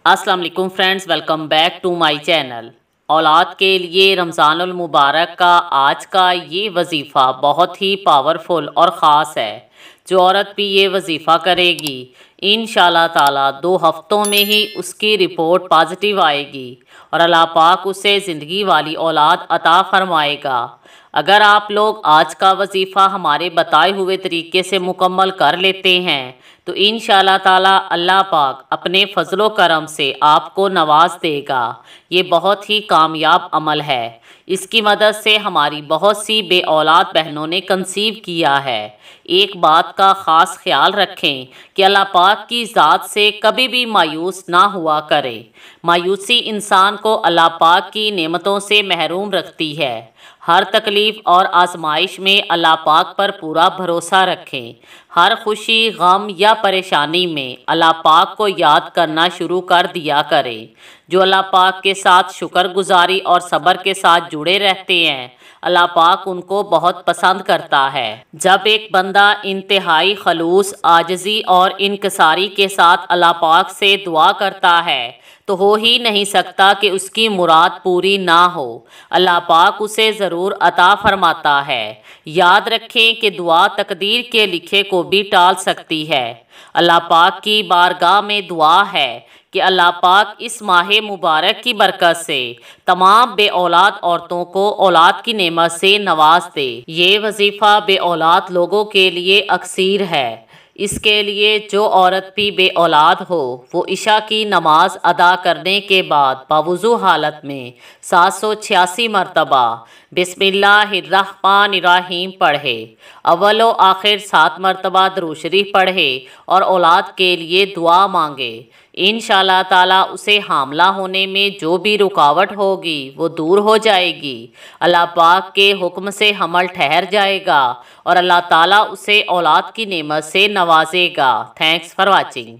अस्सलाम वालेकुम friends, welcome back to my channel. औलाद के लिए रमज़ानुल मुबारक का आज का ये वजीफ़ा बहुत ही पावरफुल और ख़ास है। जो औरत भी ये वजीफ़ा करेगी इंशाल्लाह ताला 2 हफ्तों में ही उसकी रिपोर्ट पॉजिटिव आएगी और अल्लाह पाक उसे ज़िंदगी वाली औलाद अता फ़रमाएगा। अगर आप लोग आज का वजीफ़ा हमारे बताए हुए तरीके से मुकम्मल कर लेते हैं तो इंशाल्लाह ताला अल्लाह पाक अपने फ़ज़लो करम से आपको नवाज देगा। ये बहुत ही कामयाब अमल है। इसकी मदद से हमारी बहुत सी बे औलाद बहनों ने कंसीव किया है। एक बात का ख़ास ख्याल रखें कि अल्लाह पाक की ज़ात से कभी भी मायूस ना हुआ करे। मायूसी इंसान को अल्लाह पाक की नेमतों से महरूम रखती है। हर तकलीफ़ और आजमाइश में अल्लाह पाक पर पूरा भरोसा रखें। हर खुशी, गम या परेशानी में अल्लाह पाक को याद करना शुरू कर दिया करें। जो अल्लाह पाक के साथ शुक्रगुजारी और सब्र के साथ जुड़े रहते हैं अल्लाह पाक उनको बहुत पसंद करता है। जब एक बंदा इंतहाई खलूस, आजिज़ी और इनकसारी के साथ अल्लाह पाक से दुआ करता है तो हो ही नहीं सकता कि उसकी मुराद पूरी ना हो। अल्लाह पाक उसे ज़रूर अता फरमाता है। याद रखें कि दुआ तकदीर के लिखे को भी टाल सकती है। अल्लाह पाक की बारगाह में दुआ है कि अल्लाह पाक इस माह मुबारक की बरकत से तमाम बे औलाद औरतों को औलाद की नेमत से नवाज दे। ये वजीफ़ा बे औलाद लोगों के लिए अक्सीर है। इसके लिए जो औरत भी बे औलाद हो वो इशा की नमाज अदा करने के बाद बावुज़ू हालत में 786 मरतबा बिस्मिल्लाहिर्रहमानिर्रहीम पढ़े। अव्वलो आखिर 7 मरतबा दुरूद शरीफ पढ़े और औलाद के लिए दुआ मांगे। इंशाल्लाह ताला उसे हामला होने में जो भी रुकावट होगी वो दूर हो जाएगी। अल्लाह पाक के हुक्म से हमल ठहर जाएगा और अल्लाह ताला उसे औलाद की नेमत से नवाजेगा। Thanks for watching.